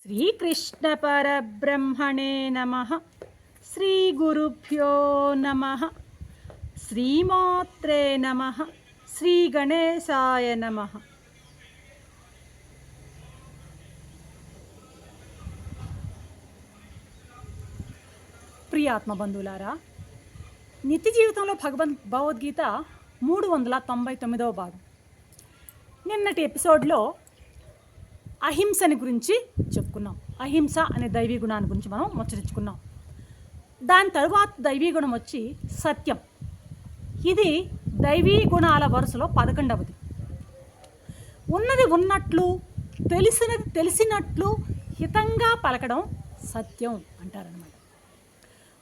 శ్రీకృష్ణ పరబ్రహ్మణే నమః. శ్రీ గురుభ్యో నమః. శ్రీమాత్రే నమః. శ్రీ గణేశాయ నమః. ప్రియ ఆత్మబంధువులారా, నిత్య జీవితంలో భగవద్గీత 399వ భాగం. నిన్నటి ఎపిసోడ్లో అహింసని గురించి చెప్పుకున్నాం. అహింస అనే దైవీ గుణాన్ని గురించి మనం ముచ్చరించుకున్నాం. దాని తరువాత దైవీ గుణం వచ్చి సత్యం. ఇది దైవీ గుణాల వరుసలో 11వది. ఉన్నది ఉన్నట్లు, తెలిసినది తెలిసినట్లు హితంగా పలకడం సత్యం అంటారనమాట.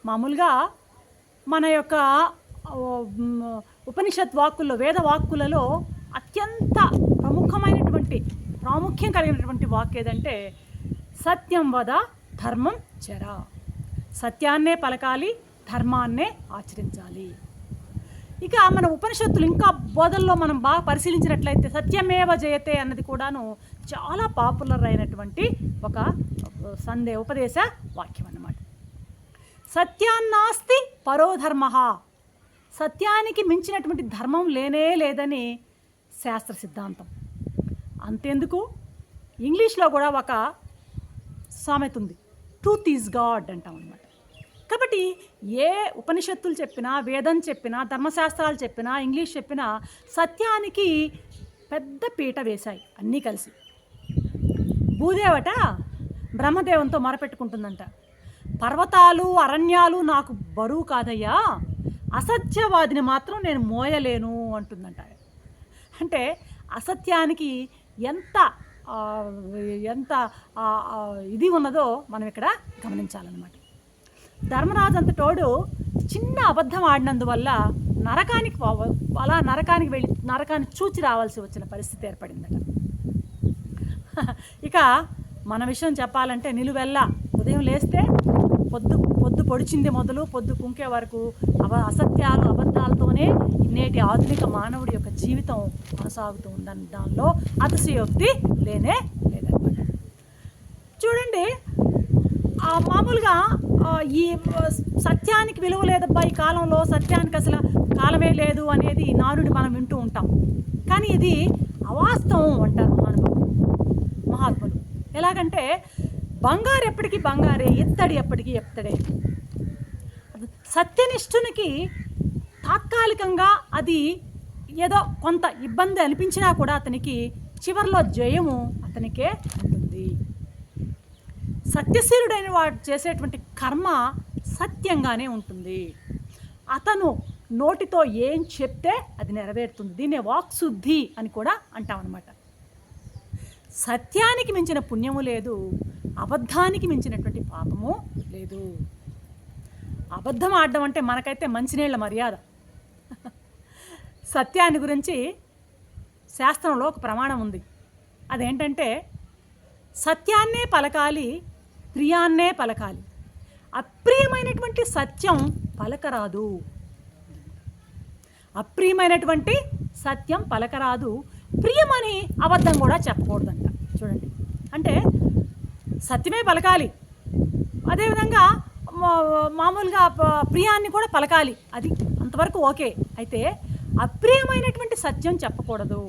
మామూలుగా మన యొక్క ఉపనిషత్ వాక్కుల్లో, వేద వాక్కులలో అత్యంత ప్రాముఖ్యం కలిగినటువంటి వాక్ ఏదంటే సత్యం వద ధర్మం చర. సత్యాన్నే పలకాలి, ధర్మాన్నే ఆచరించాలి. ఇక మన ఉపనిషత్తులు ఇంకా బోధనలో మనం బాగా పరిశీలించినట్లయితే సత్యమేవ జయతే అన్నది కూడాను చాలా పాపులర్ అయినటువంటి ఒక ఉపదేశ వాక్యం అన్నమాట. సత్యాన్నాస్తి పరోధర్మ. సత్యానికి మించినటువంటి ధర్మం లేనే లేదని శాస్త్ర సిద్ధాంతం. అంతేందుకు, ఇంగ్లీష్లో కూడా ఒక సామెత ఉంది, ట్రూత్ ఈజ్ గాడ్ అంటాం అన్నమాట. కాబట్టి ఏ ఉపనిషత్తులు చెప్పినా, వేదం చెప్పినా, ధర్మశాస్త్రాలు చెప్పినా, ఇంగ్లీష్ చెప్పినా సత్యానికి పెద్ద పీట వేశాయి అన్నీ కలిసి. భూదేవట బ్రహ్మదేవునితో మొరపెట్టుకుంటుందంట, పర్వతాలు అరణ్యాలు నాకు బరువు కాదయ్యా, అసత్యవాదిని మాత్రం నేను మోయలేను అంటుందంట. అంటే అసత్యానికి ఎంత ఇది ఉన్నదో మనం ఇక్కడ గమనించాలన్నమాట. ధర్మరాజు అంతటోడు చిన్న అబద్ధం ఆడినందువల్ల నరకానికి వెళ్ళి నరకాన్ని చూచి రావాల్సి వచ్చిన పరిస్థితి ఏర్పడిందట. ఇక మన విషయం చెప్పాలంటే నిలువెల్లా ఉదయం లేస్తే పొద్దు పొడిచింది మొదలు పొద్దు కుంకే వరకు అసత్యాలు అబద్ధాలతోనే నేటి ఆధునిక మానవుడి యొక్క జీవితం కొనసాగుతూ ఉందని దానిలో అతిశయోక్తి లేనే లేదన్నమాట. చూడండి, మామూలుగా ఈ సత్యానికి విలువ లేదబ్బా, ఈ కాలంలో సత్యానికి అసలు కాలమే లేదు అనేది నానుడి మనం వింటూ ఉంటాం. కానీ ఇది అవాస్తవం అంటారు మహాత్ములు. ఎలాగంటే బంగారు ఎప్పటికీ బంగారే, ఎత్తడి ఎప్పటికీ ఎత్తడే. సత్యనిష్ఠునికి తాత్కాలికంగా అది ఏదో కొంత ఇబ్బంది అనిపించినా కూడా అతనికి చివరిలో జయము అతనికే ఉంటుంది. సత్యశీలుడైన వాడు చేసేటువంటి కర్మ సత్యంగానే ఉంటుంది. అతను నోటితో ఏం చెప్తే అది నెరవేరుతుంది. దీన్నే వాక్శుద్ధి అని కూడా అంటామన్నమాట. సత్యానికి మించిన పుణ్యము లేదు, అబద్ధానికి మించినటువంటి పాపము లేదు. అబద్ధం ఆడడం అంటే మనకైతే మంచినీళ్ళ మర్యాద. సత్యాన్ని గురించి శాస్త్రంలో ఒక ప్రమాణం ఉంది. అదేంటంటే సత్యాన్నే పలకాలి, ప్రియాన్నే పలకాలి. అప్రియమైనటువంటి సత్యం పలకరాదు. అప్రియమైనటువంటి సత్యం పలకరాదు, ప్రియమని అబద్ధం కూడా చెప్పకూడదంట. చూడండి, అంటే సత్యమే పలకాలి, అదేవిధంగా మామూలుగా ప్రియాన్ని కూడా పలకాలి, అది అంతవరకు ఓకే. అయితే అప్రియమైనటువంటి సత్యం చెప్పకూడదు.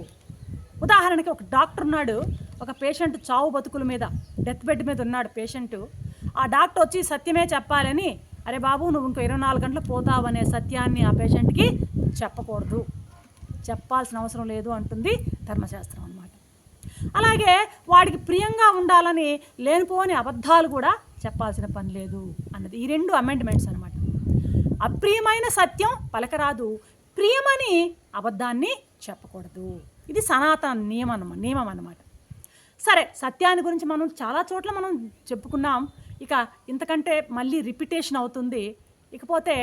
ఉదాహరణకి ఒక డాక్టర్ ఉన్నాడు, ఒక పేషెంట్ చావు బతుకుల మీద, డెత్ బెడ్ మీద ఉన్నాడు పేషెంట్. ఆ డాక్టర్ వచ్చి సత్యమే చెప్పాలని, అరే బాబు నువ్వు ఇంకో 24 గంటలు పోతావు అనే సత్యాన్ని ఆ పేషెంట్కి చెప్పకూడదు, చెప్పాల్సిన అవసరం లేదు అంటుంది ధర్మశాస్త్రం అన్నమాట. అలాగే వాడికి ప్రియంగా ఉండాలని లేనిపోని అబద్ధాలు కూడా చెప్పాల్సిన పని లేదు అన్నది. ఈ 2 అమెండ్మెంట్స్ అన్నమాట. అప్రియమైన సత్యం పలకరాదు, ప్రియమని అబద్ధాన్ని చెప్పకూడదు. ఇది సనాతన నియమం అన్నమాట. సరే, సత్యాన్ని గురించి మనం చాలా చోట్ల మనం చెప్పుకున్నాం. ఇక ఇంతకంటే మళ్ళీ రిపిటేషన్ అవుతుంది. ఇకపోతే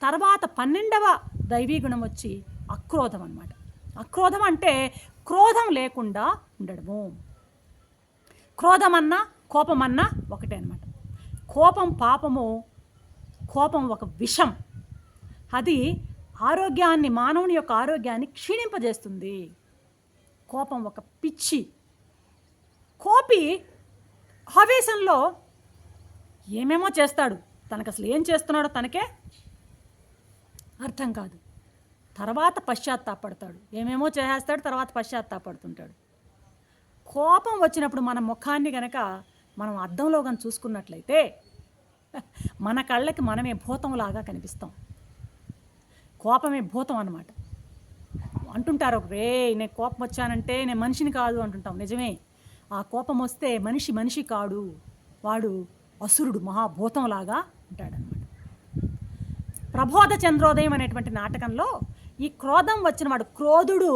తర్వాత 12వ దైవీ గుణం వచ్చి అక్రోధం అన్నమాట. అక్రోధం అంటే క్రోధం లేకుండా ఉండడము. క్రోధమన్నా కోపమన్నా ఒకటే అన్నమాట. కోపం పాపము, కోపం ఒక విషం. అది మానవుని యొక్క ఆరోగ్యాన్ని క్షీణింపజేస్తుంది. కోపం ఒక పిచ్చి. కోపి ఆవేశంలో ఏమేమో చేస్తాడు, తనకు అసలు ఏం చేస్తున్నాడో తనకే అర్థం కాదు. తర్వాత పశ్చాత్తాపడతాడు, ఏమేమో చేసేస్తాడు, తర్వాత పశ్చాత్తాపడుతుంటాడు. కోపం వచ్చినప్పుడు మన ముఖాన్ని కనుక మనం అద్దంలో కానీ చూసుకున్నట్లయితే మన కళ్ళకి మనమే భూతంలాగా కనిపిస్తాం. కోపమే భూతం అన్నమాట. అంటుంటారు, రే నేను కోపం వచ్చానంటే నేను మనిషిని కాదు అంటుంటాం. నిజమే, ఆ కోపం వస్తే మనిషి కాడు, వాడు అసురుడు, మహాభూతంలాగా ఉంటాడనమాట. ప్రబోధ చంద్రోదయం అనేటువంటి నాటకంలో ఈ క్రోధం వచ్చిన వాడు, క్రోధుడు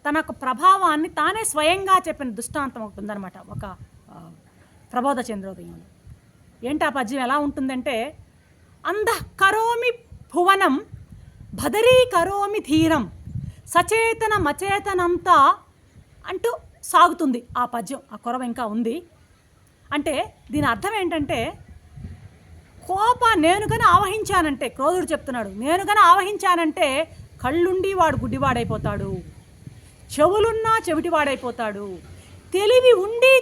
తన యొక్క ప్రభావాన్ని తానే స్వయంగా చెప్పిన దృష్టాంతం ఒకటి ఉందన్నమాట ఒక ప్రబోధ చంద్రోదయంలో. ఏంటి ఆ పద్యం ఎలా ఉంటుందంటే, అంధః కరోమి భువనం భదరీ కరోమి ధీరం సచేతన మచేతనంతా అంటూ సాగుతుంది ఆ పద్యం. ఆ కొరవ ఇంకా ఉంది. అంటే దీని అర్థం ఏంటంటే, నేను గన ఆవహించానంటే, క్రోధుడు చెప్తున్నాడు, నేను గన ఆవహించానంటే కళ్ళుండి వాడు గుడ్డివాడైపోతాడు, చెవులున్నా చెవిటివాడైపోతాడు, తెలివి ఉండి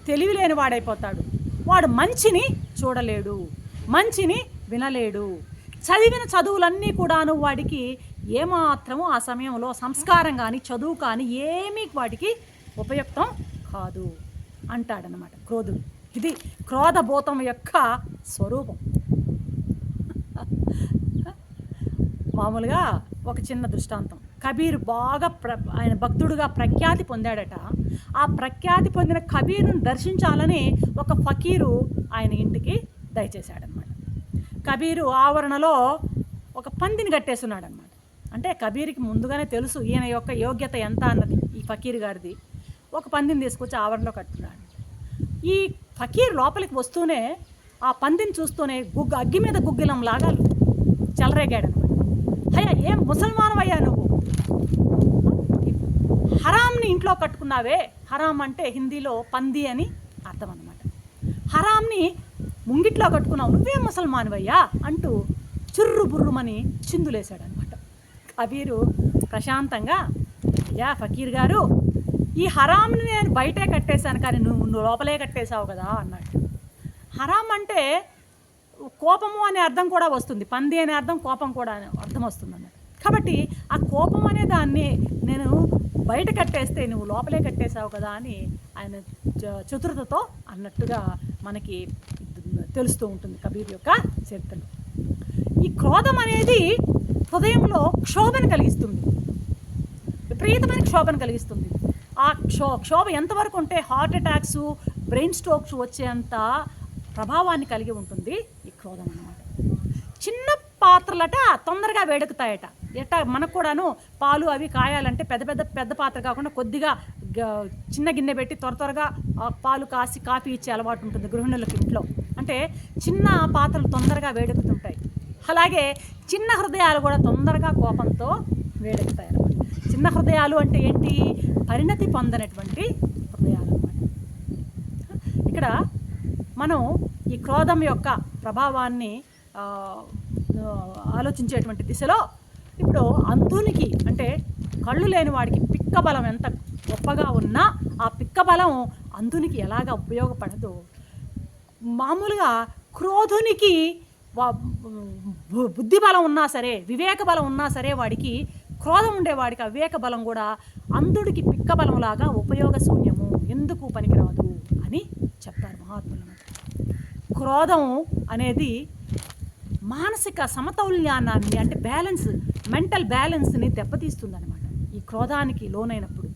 తెలివి లేని వాడైపోతాడు, వాడు మంచిని చూడలేడు, మంచిని వినలేడు, చదివిన చదువులన్నీ కూడాను వాడికి ఏమాత్రము ఆ సమయంలో సంస్కారం కానీ చదువు కానీ ఏమీ వాడికి ఉపయుక్తం కాదు అంటాడనమాట క్రోధుడు. ఇది క్రోధభూతం యొక్క స్వరూపం. మామూలుగా ఒక చిన్న దృష్టాంతం, కబీర్ బాగా ఆయన భక్తుడుగా ప్రఖ్యాతి పొందాడట. ఆ ప్రఖ్యాతి పొందిన కబీరును దర్శించాలని ఒక ఫకీరు ఆయన ఇంటికి దయచేశాడనమాట. కబీరు ఆవరణలో ఒక పందిని కట్టేస్తున్నాడు అనమాట. అంటే కబీర్కి ముందుగానే తెలుసు ఈయన యొక్క యోగ్యత ఎంత అన్నది. ఈ ఫకీర్ గారిది ఒక పందిని తీసుకొచ్చి ఆవరణలో కట్టుకున్నాడు. ఈ ఫకీర్ లోపలికి వస్తూనే ఆ పందిని చూస్తూనే అగ్గి మీద గుగ్గిలం లాగా చెలరేగాడు అనమాట. అయ్యా, ఏం ముసల్మానం అయ్యా నువ్వు, హరాంని ఇంట్లో కట్టుకున్నావే. హరాం అంటే హిందీలో పంది అని అర్థం అన్నమాట. హరాంని ముంగిట్లో కట్టుకున్నావు, నువ్వే ముసల్మానవయ్యా అంటూ చుర్రు బుర్రుమని చిందులేశాడు అనమాట. కబీరు ప్రశాంతంగా, అయ్యా ఫకీర్ గారు, ఈ హరాంని నేను బయటే కట్టేశాను కానీ నువ్వు లోపలే కట్టేశావు కదా అన్నాడు. హరాం అంటే కోపము అనే అర్థం కూడా వస్తుంది, పంది అనే అర్థం కోపం కూడా అనే అర్థం వస్తుంది అన్నమాట. కాబట్టి ఆ కోపం అనే దాన్ని నేను బయట కట్టేస్తే నువ్వు లోపలే కట్టేశావు కదా అని ఆయన చతురతతో అన్నట్టుగా మనకి తెలుస్తూ ఉంటుంది కబీర్ యొక్క చరిత్రలో. ఈ క్రోధం అనేది హృదయంలో క్షోభను కలిగిస్తుంది, విపరీతమైన క్షోభను కలిగిస్తుంది. ఆ క్షోభ ఎంతవరకు ఉంటే హార్ట్ అటాక్స్, బ్రెయిన్ స్ట్రోక్స్ వచ్చేంత ప్రభావాన్ని కలిగి ఉంటుంది ఈ క్రోధం అన్నమాట. చిన్న పాత్రలట తొందరగా వేడెక్కుతాయట. ఎట్టా మనకు కూడాను పాలు అవి కాయాలంటే పెద్ద పాత్ర కాకుండా కొద్దిగా చిన్న గిన్నె పెట్టి త్వరగా పాలు కాసి కాఫీ ఇచ్చే అలవాటు ఉంటుంది గృహిణులకు ఇంట్లో. అంటే చిన్న పాత్రలు తొందరగా వేడెక్కుతుంటాయి. అలాగే చిన్న హృదయాలు కూడా తొందరగా కోపంతో వేడెక్కుతాయి అన్నమాట. చిన్న హృదయాలు అంటే ఏంటి, పరిణతి పొందనటువంటి హృదయాలు అన్నమాట. ఇక్కడ మనం ఈ క్రోధం యొక్క ప్రభావాన్ని ఆలోచించేటువంటి దిశలో ఇప్పుడు అంధునికి అంటే కళ్ళు లేని వాడికి పిక్కబలం ఎంత గొప్పగా ఉన్నా ఆ పిక్కబలం అంధునికి ఎలాగ ఉపయోగపడదో, మామూలుగా క్రోధునికి బుద్ధి బలం ఉన్నా సరే, వివేక బలం ఉన్నా సరే, వాడికి క్రోధం ఉండేవాడికి వివేక బలం కూడా అంధుడికి పిక్కబలంలాగా ఉపయోగశూన్యము, ఎందుకు పనికిరాదు అని చెప్తారు మహాత్ములు. క్రోధం అనేది మానసిక సమతౌల్యాన్ని అంటే బ్యాలెన్స్, మెంటల్ బ్యాలెన్స్ని దెబ్బతీస్తుంది అనమాట. ఈ క్రోధానికి లోనైనప్పుడు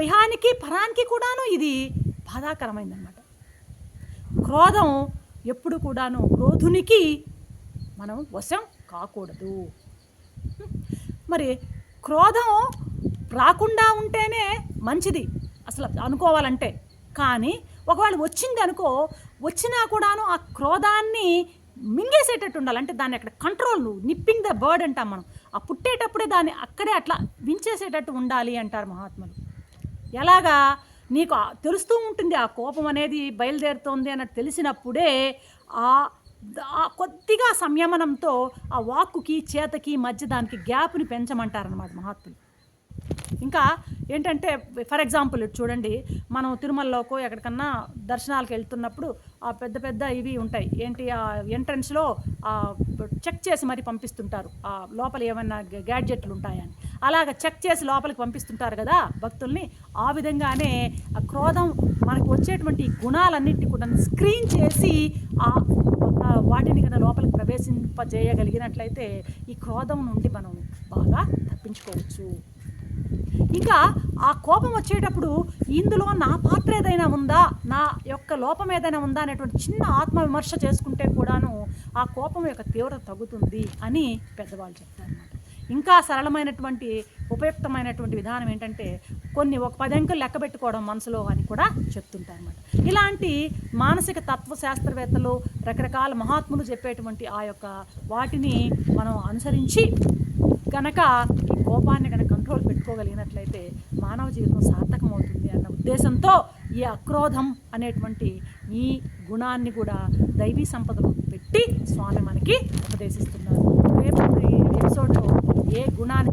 ఇహానికి పరానికి కూడాను ఇది బాధాకరమైందనమాట. క్రోధం ఎప్పుడు కూడాను క్రోధునికి మనం వశం కాకూడదు. మరి క్రోధం రాకుండా ఉంటేనే మంచిది అసలు అనుకోవాలంటే. కానీ ఒకవేళ వచ్చింది అనుకో, వచ్చినా కూడాను ఆ క్రోధాన్ని మింగేసేటట్టు ఉండాలి. అంటే దాన్ని అక్కడ కంట్రోల్, నిప్పింగ్ ద బర్డ్ అంటాం మనం. ఆ పుట్టేటప్పుడే దాన్ని అక్కడే అట్లా వించేసేటట్టు ఉండాలి అంటారు మహాత్ములు. ఎలాగా, నీకు తెలుస్తూ ఉంటుంది ఆ కోపం అనేది బయలుదేరుతోంది అన్నట్టు తెలిసినప్పుడే కొద్దిగా సంయమనంతో ఆ వాక్కుకి చేతకి మధ్య దానికి గ్యాప్ని పెంచమంటారన్నమాట మహాత్ములు. ఇంకా ఏంటంటే ఫర్ ఎగ్జాంపుల్ చూడండి, మనం తిరుమలలోకో ఎక్కడికన్నా దర్శనాలకు వెళ్తున్నప్పుడు ఆ పెద్ద పెద్ద ఇవి ఉంటాయి, ఏంటి ఆ ఎంట్రన్స్లో చెక్ చేసి మరి పంపిస్తుంటారు, ఆ లోపల ఏమైనా గ్యాడ్జెట్లు ఉంటాయని. అలాగ చెక్ చేసి లోపలికి పంపిస్తుంటారు కదా భక్తుల్ని. ఆ విధంగానే ఆ క్రోధం మనకు వచ్చేటువంటి గుణాలన్నింటినీ కూడా స్క్రీన్ చేసి వాటిని కన్నా లోపలికి ప్రవేశింపజేయగలిగినట్లయితే ఈ క్రోధం నుండి మనం బాగా తప్పించుకోవచ్చు. ఇంకా ఆ కోపం వచ్చేటప్పుడు ఇందులో నా పాత్ర ఏదైనా ఉందా, నా యొక్క లోపం ఏదైనా ఉందా అనేటువంటి చిన్న ఆత్మవిమర్శ చేసుకుంటే కూడాను ఆ కోపం యొక్క తీవ్రత తగ్గుతుంది అని పెద్దవాళ్ళు చెప్తారన్నమాట. ఇంకా సరళమైనటువంటి ఉపయుక్తమైనటువంటి విధానం ఏంటంటే ఒక 10 అంకెలు లెక్క పెట్టుకోవడం మనసులో అని కూడా చెప్తుంటారు అన్నమాట. ఇలాంటి మానసిక తత్వశాస్త్రవేత్తలు రకరకాల మహాత్ములు చెప్పేటువంటి ఆ యొక్క వాటిని మనం అనుసరించి కనుక ఈ కోపాన్ని కనుక కంట్రోల్ పెట్టుకోగలిగినట్లయితే మానవ జీవితం సార్థకమవుతుంది అన్న ఉద్దేశంతో ఈ అక్రోధం అనేటువంటి ఈ గుణాన్ని కూడా దైవీ సంపదలో పెట్టి స్వామి మనకి ఉపదేశిస్తున్నారు. రేపు ఈ ఎపిసోడ్లో ఏ గుణాన్ని